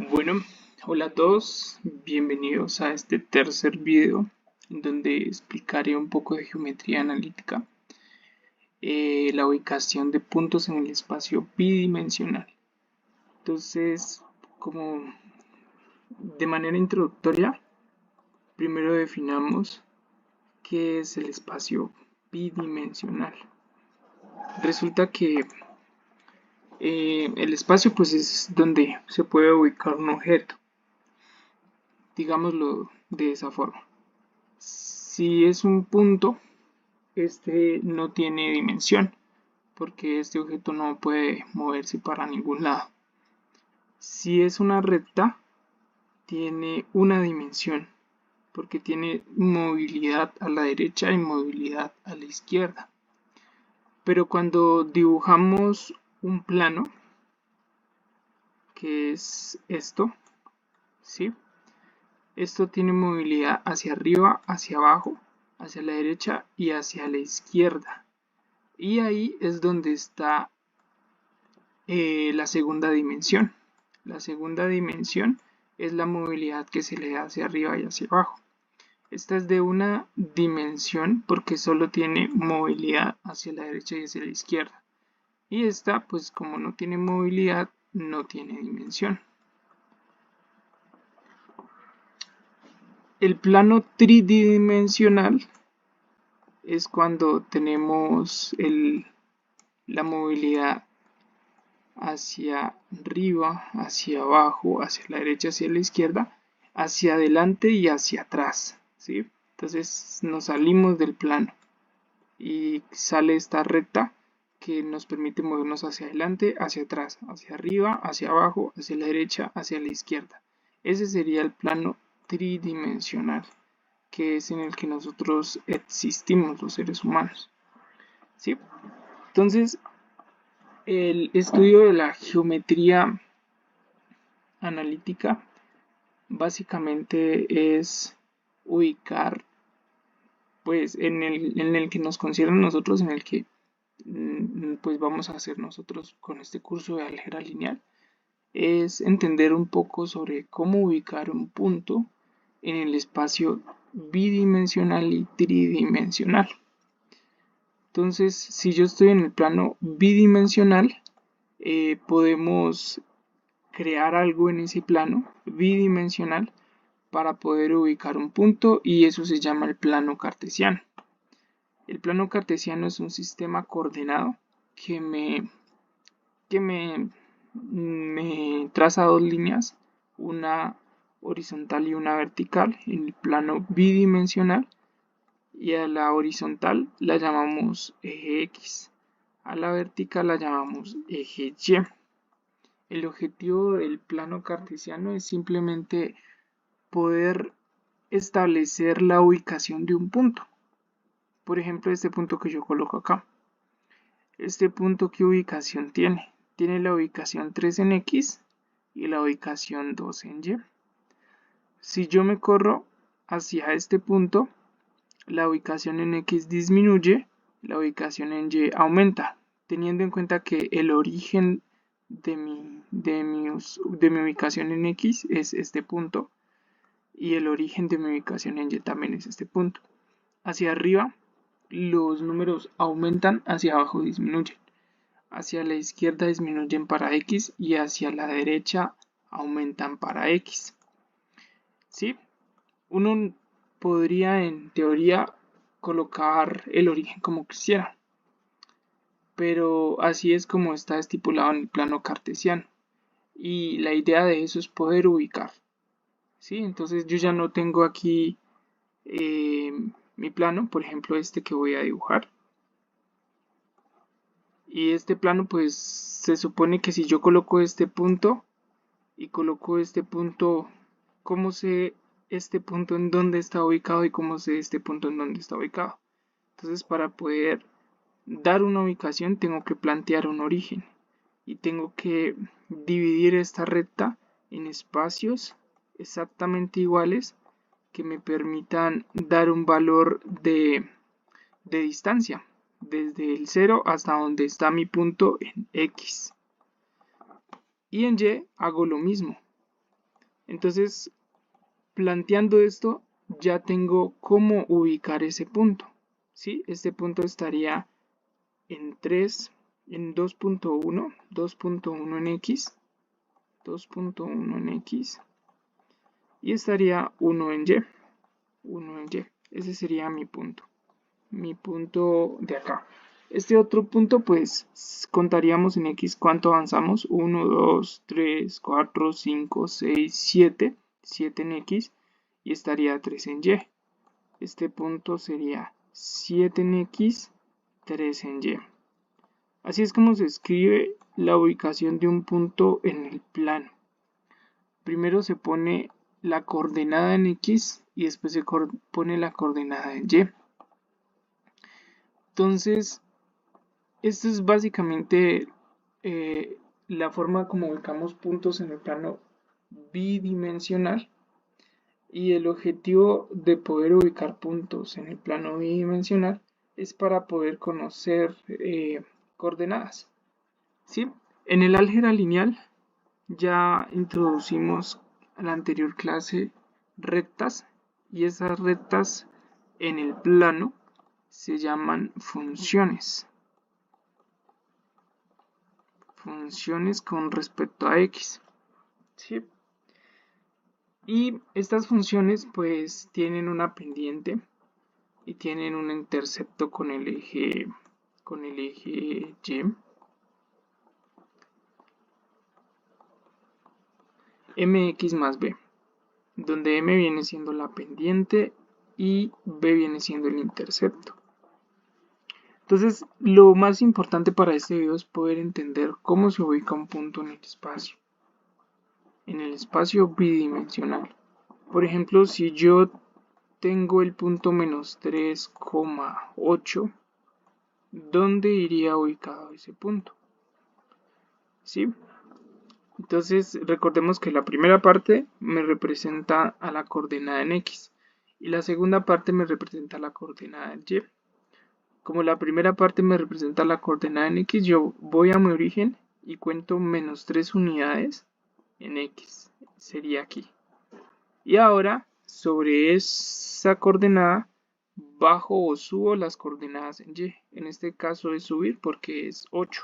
Bueno, hola a todos, bienvenidos a este tercer video en donde explicaré un poco de geometría analítica, la ubicación de puntos en el espacio bidimensional. Entonces, como de manera introductoria, primero definamos qué es el espacio bidimensional. Resulta que el espacio pues es donde se puede ubicar un objeto, digámoslo de esa forma. Si es un punto, este no tiene dimensión, porque este objeto no puede moverse para ningún lado. Si es una recta, tiene una dimensión, porque tiene movilidad a la derecha y movilidad a la izquierda. Pero cuando dibujamos un plano, que es esto, ¿sí? Esto tiene movilidad hacia arriba, hacia abajo, hacia la derecha y hacia la izquierda. Y ahí es donde está la segunda dimensión. La segunda dimensión es la movilidad que se le da hacia arriba y hacia abajo. Esta es de una dimensión porque solo tiene movilidad hacia la derecha y hacia la izquierda. Y esta, pues como no tiene movilidad, no tiene dimensión. El plano tridimensional es cuando tenemos la movilidad hacia arriba, hacia abajo, hacia la derecha, hacia la izquierda, hacia adelante y hacia atrás, ¿sí? Entonces nos salimos del plano y sale esta recta que nos permite movernos hacia adelante, hacia atrás, hacia arriba, hacia abajo, hacia la derecha, hacia la izquierda. Ese sería el plano tridimensional, que es en el que nosotros existimos los seres humanos, ¿sí? Entonces, el estudio de la geometría analítica básicamente es ubicar, pues en el que nos concierne nosotros, en el que pues vamos a hacer nosotros con este curso de álgebra lineal, es entender un poco sobre cómo ubicar un punto en el espacio bidimensional y tridimensional. Entonces, si yo estoy en el plano bidimensional, podemos crear algo en ese plano bidimensional para poder ubicar un punto, y eso se llama el plano cartesiano. El plano cartesiano es un sistema coordenado que me traza dos líneas, una horizontal y una vertical en el plano bidimensional, y a la horizontal la llamamos eje X, a la vertical la llamamos eje Y. El objetivo del plano cartesiano es simplemente poder establecer la ubicación de un punto. Por ejemplo, este punto que yo coloco acá. Este punto, ¿qué ubicación tiene? Tiene la ubicación 3 en X y la ubicación 2 en Y. Si yo me corro hacia este punto, la ubicación en X disminuye, la ubicación en Y aumenta, teniendo en cuenta que el origen de mi ubicación en X es este punto, y el origen de mi ubicación en Y también es este punto. Hacia arriba los números aumentan, hacia abajo disminuyen. Hacia la izquierda disminuyen para X y hacia la derecha aumentan para X. ¿Sí? Uno podría en teoría colocar el origen como quisiera, pero así es como está estipulado en el plano cartesiano, y la idea de eso es poder ubicar. ¿Sí? Entonces yo ya no tengo aquí mi plano, por ejemplo este que voy a dibujar, y este plano pues se supone que si yo coloco este punto y coloco este punto, ¿cómo sé este punto en dónde está ubicado y cómo sé este punto en dónde está ubicado? Entonces, para poder dar una ubicación tengo que plantear un origen y tengo que dividir esta recta en espacios exactamente iguales que me permitan dar un valor de distancia desde el 0 hasta donde está mi punto en X. Y en Y hago lo mismo. Entonces, planteando esto, ya tengo cómo ubicar ese punto. ¿Sí? Este punto estaría en 3, en 2.1, 2.1 en X, 2.1 en X, y estaría 1 en Y, 1 en Y. Ese sería mi punto de acá. Este otro punto, pues, contaríamos en X cuánto avanzamos. 1, 2, 3, 4, 5, 6, 7. 7 en X y estaría 3 en Y. Este punto sería 7 en X, 3 en Y. Así es como se escribe la ubicación de un punto en el plano. Primero se pone la coordenada en X y después se pone la coordenada en Y. Entonces, esto es básicamente la forma como ubicamos puntos en el plano bidimensional. Y el objetivo de poder ubicar puntos en el plano bidimensional es para poder conocer coordenadas. ¿Sí? En el álgebra lineal ya introducimos en la anterior clase rectas, y esas rectas en el plano se llaman funciones. Funciones con respecto a X. ¿Sí? Y estas funciones pues tienen una pendiente y tienen un intercepto con el eje Y. Mx más b, donde m viene siendo la pendiente y b viene siendo el intercepto. Entonces, lo más importante para este video es poder entender cómo se ubica un punto en el espacio bidimensional. Por ejemplo, si yo tengo el punto menos 3,8, ¿dónde iría ubicado ese punto? ¿Sí? Entonces recordemos que la primera parte me representa a la coordenada en X y la segunda parte me representa la coordenada en Y. Como la primera parte me representa la coordenada en X, yo voy a mi origen y cuento menos 3 unidades en X. Sería aquí. Y ahora, sobre esa coordenada, bajo o subo las coordenadas en Y. En este caso es subir porque es 8.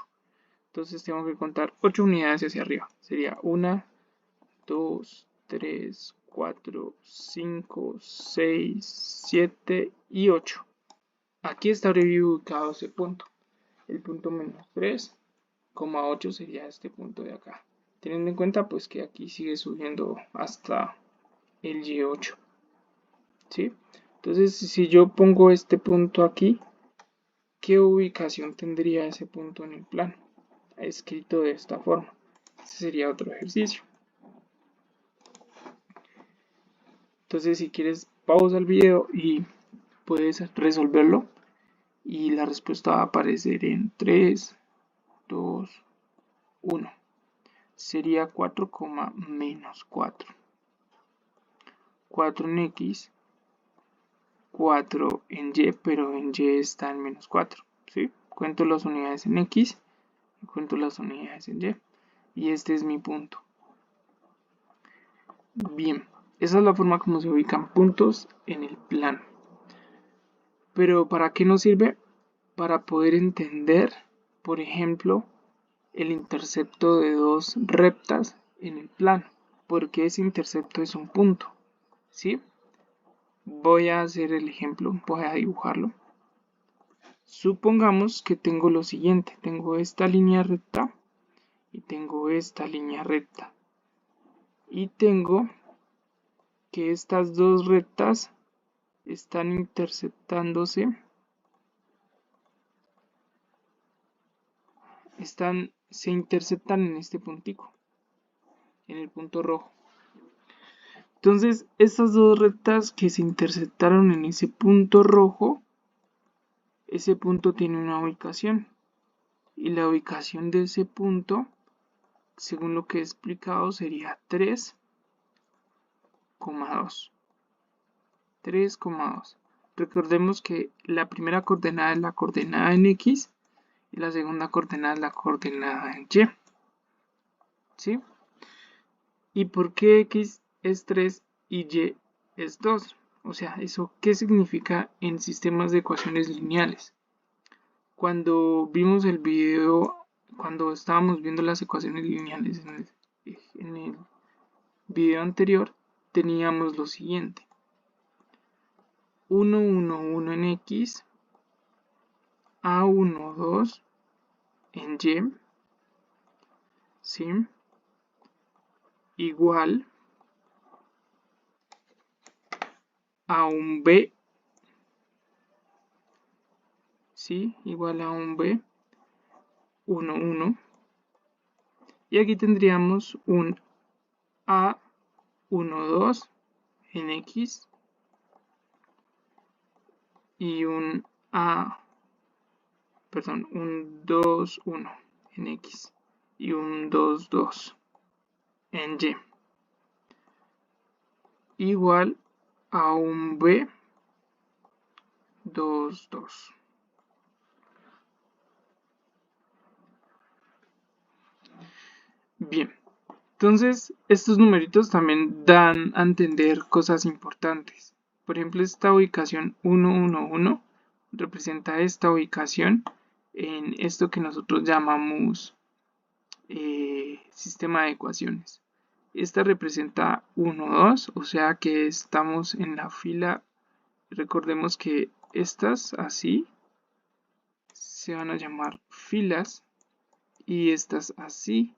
Entonces tengo que contar 8 unidades hacia arriba. Sería 1, 2, 3, 4, 5, 6, 7 y 8. Aquí estaría ubicado ese punto. El punto menos 3,8 sería este punto de acá. Teniendo en cuenta pues que aquí sigue subiendo hasta el Y8. ¿Sí? Entonces si yo pongo este punto aquí, ¿qué ubicación tendría ese punto en el plano? Escrito de esta forma. Este sería otro ejercicio. Entonces si quieres pausa el video y puedes resolverlo y la respuesta va a aparecer en 3, 2, 1. Sería 4, menos 4. 4 en X, 4 en Y, pero en Y está en menos 4. ¿Sí? Cuento las unidades en X y cuento las unidades en Y. Y este es mi punto. Bien, esa es la forma como se ubican puntos en el plano. Pero ¿para qué nos sirve? Para poder entender, por ejemplo, el intercepto de dos rectas en el plano, porque ese intercepto es un punto. ¿Sí? Voy a hacer el ejemplo, voy a dibujarlo. Supongamos que tengo lo siguiente, tengo esta línea recta y tengo esta línea recta. Y tengo que estas dos rectas están interceptándose, se interceptan en este puntico, en el punto rojo. Entonces, estas dos rectas que se interceptaron en ese punto rojo, ese punto tiene una ubicación. Y la ubicación de ese punto, según lo que he explicado, sería 3,2. 3,2. Recordemos que la primera coordenada es la coordenada en X y la segunda coordenada es la coordenada en Y. ¿Sí? ¿Y por qué X es 3 y y es 2. O sea, ¿eso qué significa en sistemas de ecuaciones lineales? Cuando vimos el video, cuando estábamos viendo las ecuaciones lineales en el video anterior, teníamos lo siguiente: 1, 1, 1 en X, A1, 2 en Y, ¿sí? Igual a un B, ¿sí? Igual a un B, 1, 1. Y aquí tendríamos un A1, 2 en X y un un 2, 1 en X y un 2, 2 en Y, igual a un B, 2, 2. Bien, entonces estos numeritos también dan a entender cosas importantes. Por ejemplo, esta ubicación 1, 1, 1 representa esta ubicación en esto que nosotros llamamos sistema de ecuaciones. Esta representa 1, 2, o sea que estamos en la fila. Recordemos que estas así se van a llamar filas y estas así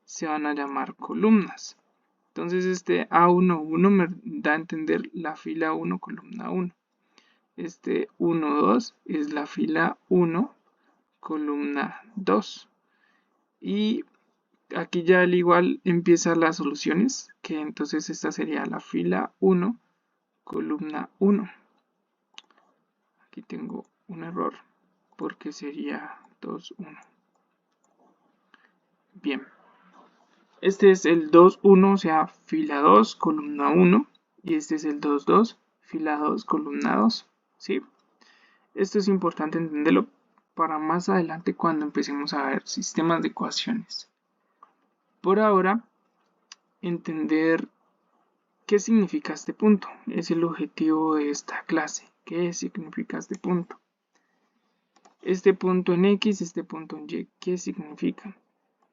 se van a llamar columnas. Entonces este A11 me da a entender la fila 1, columna 1. Este 1, 2 es la fila 1, columna 2. Y aquí ya al igual empiezan las soluciones, que entonces esta sería la fila 1, columna 1. Aquí tengo un error porque sería 2, 1. Bien. Este es el 2, 1, o sea, fila 2, columna 1. Y este es el 2, 2, fila 2, columna 2. ¿Sí? Esto es importante entenderlo para más adelante cuando empecemos a ver sistemas de ecuaciones. Por ahora, entender qué significa este punto. Es el objetivo de esta clase. ¿Qué significa este punto? Este punto en X, este punto en Y. ¿Qué significa?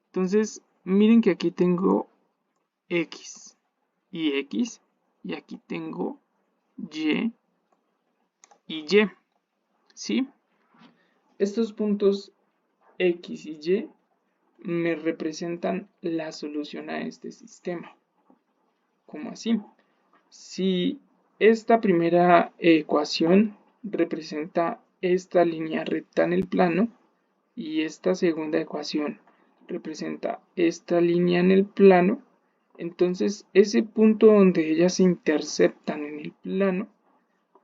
Entonces, miren que aquí tengo X y X. Y aquí tengo Y y Y. ¿Sí? Estos puntos X y Y me representan la solución a este sistema. ¿Cómo así? Si esta primera ecuación representa esta línea recta en el plano y esta segunda ecuación representa esta línea en el plano, entonces ese punto donde ellas se interceptan en el plano,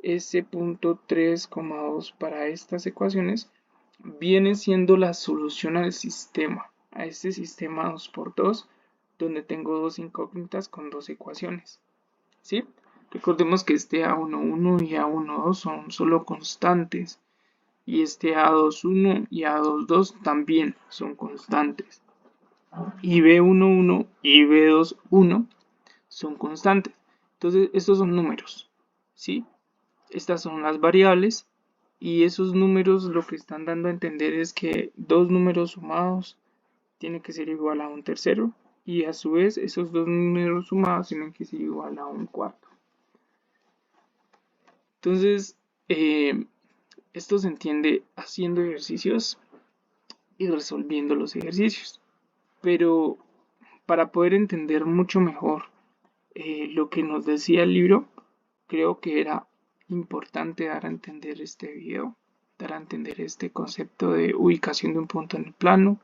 ese punto 3,2 para estas ecuaciones, viene siendo la solución al sistema, a este sistema 2×2, donde tengo dos incógnitas con dos ecuaciones. ¿Sí? Recordemos que este A11 y A12 son solo constantes, y este A21 y A22 también son constantes, y B11 y B21 son constantes. Entonces estos son números, ¿sí? Estas son las variables, y esos números lo que están dando a entender es que dos números sumados tienen que ser igual a un tercero, y a su vez esos dos números sumados tienen que ser igual a un cuarto. Entonces, esto se entiende haciendo ejercicios y resolviendo los ejercicios. Pero para poder entender mucho mejor lo que nos decía el libro, creo que era importante dar a entender este video, dar a entender este concepto de ubicación de un punto en el plano,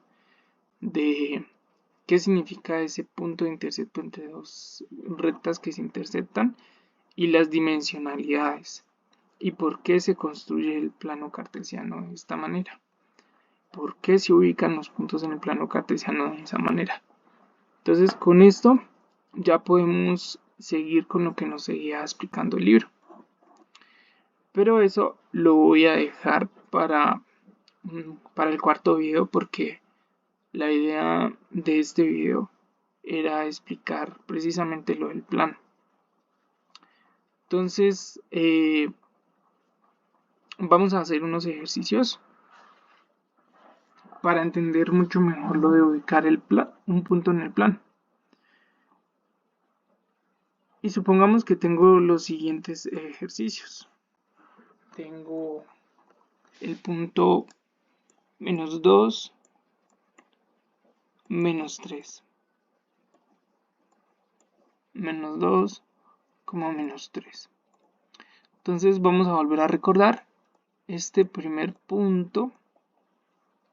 de qué significa ese punto de intercepto entre dos rectas que se interceptan y las dimensionalidades. ¿Y por qué se construye el plano cartesiano de esta manera? ¿Por qué se ubican los puntos en el plano cartesiano de esa manera? Entonces, con esto ya podemos seguir con lo que nos seguía explicando el libro. Pero eso lo voy a dejar para el cuarto video, porque la idea de este video era explicar precisamente lo del plano. Entonces, vamos a hacer unos ejercicios para entender mucho mejor lo de ubicar un punto en el plano. Y supongamos que tengo los siguientes ejercicios. Tengo el punto -2, -3. -2, -3. Entonces vamos a volver a recordar. Este primer punto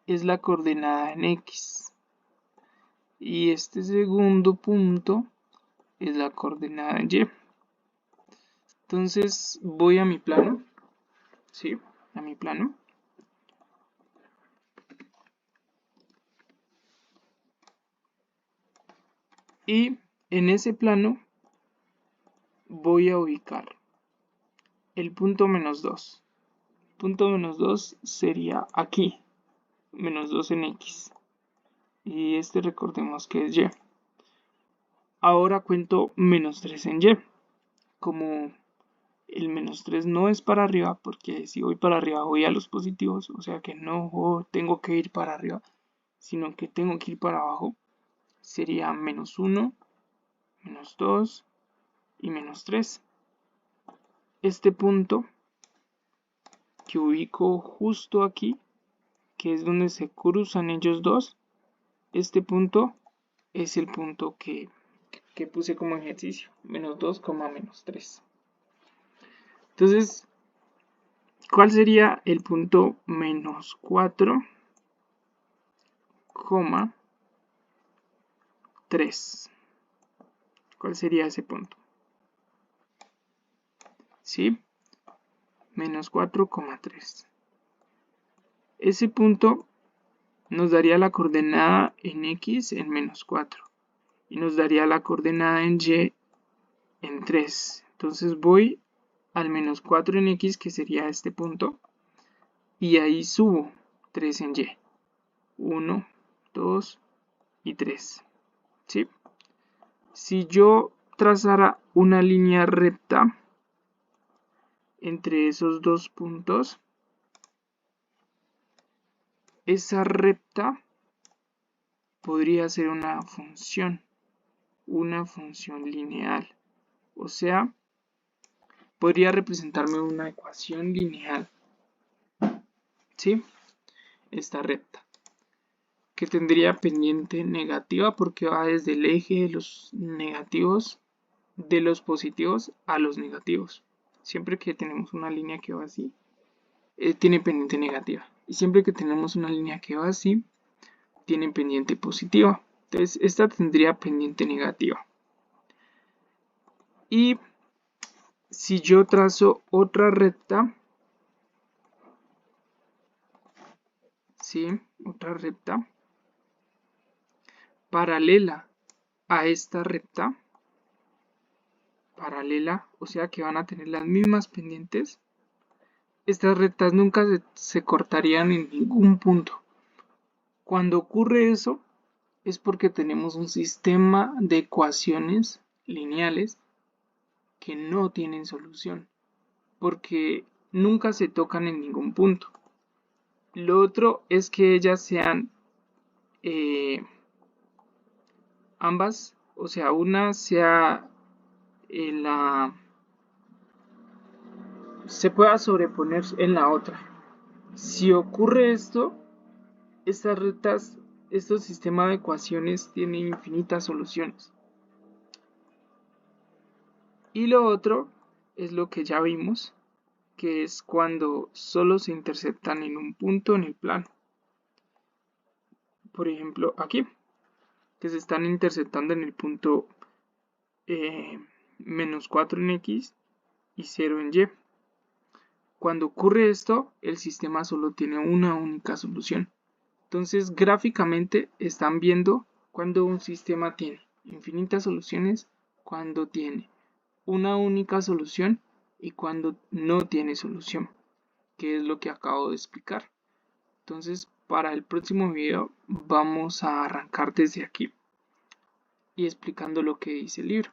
es la coordenada en X. Y este segundo punto es la coordenada en Y. Entonces voy a mi plano. Sí, a mi plano. Y en ese plano voy a ubicar el punto -2. Punto -2 sería aquí. -2 en X. Y este recordemos que es Y. Ahora cuento -3 en Y. Como el -3 no es para arriba, porque si voy para arriba voy a los positivos, o sea que no tengo que ir para arriba, sino que tengo que ir para abajo, sería -1, -2 y -3. Este punto que ubico justo aquí, que es donde se cruzan ellos dos, este punto es el punto que puse como ejercicio, -2, -3. Entonces, ¿cuál sería el punto -4, 3? ¿Cuál sería ese punto? ¿Sí? -4, 3. Ese punto nos daría la coordenada en X en -4 y nos daría la coordenada en Y en 3. Entonces voy al -4 en X, que sería este punto, y ahí subo 3 en Y. 1, 2 y 3. ¿Sí? Si yo trazara una línea recta entre esos dos puntos, esa recta podría ser una función lineal. O sea, podría representarme una ecuación lineal. ¿Sí? Esta recta. Que tendría pendiente negativa porque va desde el eje de los negativos, de los positivos a los negativos. Siempre que tenemos una línea que va así, tiene pendiente negativa. Y siempre que tenemos una línea que va así, tiene pendiente positiva. Entonces, esta tendría pendiente negativa. Y si yo trazo otra recta, ¿sí? Otra recta paralela a esta recta, paralela, o sea que van a tener las mismas pendientes. Estas rectas nunca se cortarían en ningún punto. Cuando ocurre eso, es porque tenemos un sistema de ecuaciones lineales que no tienen solución, porque nunca se tocan en ningún punto. Lo otro es que ellas sean ambas, o sea, una sea se pueda sobreponer en la otra. Si ocurre esto, estas rectas, estos sistemas de ecuaciones tienen infinitas soluciones. Y lo otro es lo que ya vimos, que es cuando solo se interceptan en un punto en el plano. Por ejemplo, aquí, que se están interceptando en el punto -4 en X y 0 en Y. Cuando ocurre esto, el sistema solo tiene una única solución. Entonces, gráficamente están viendo cuando un sistema tiene infinitas soluciones, cuando tiene una única solución y cuando no tiene solución, que es lo que acabo de explicar. Entonces, para el próximo video vamos a arrancar desde aquí y explicando lo que dice el libro.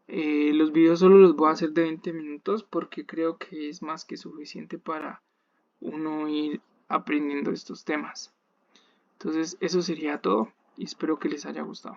Los videos solo los voy a hacer de 20 minutos porque creo que es más que suficiente para uno ir aprendiendo estos temas. Entonces eso sería todo y espero que les haya gustado.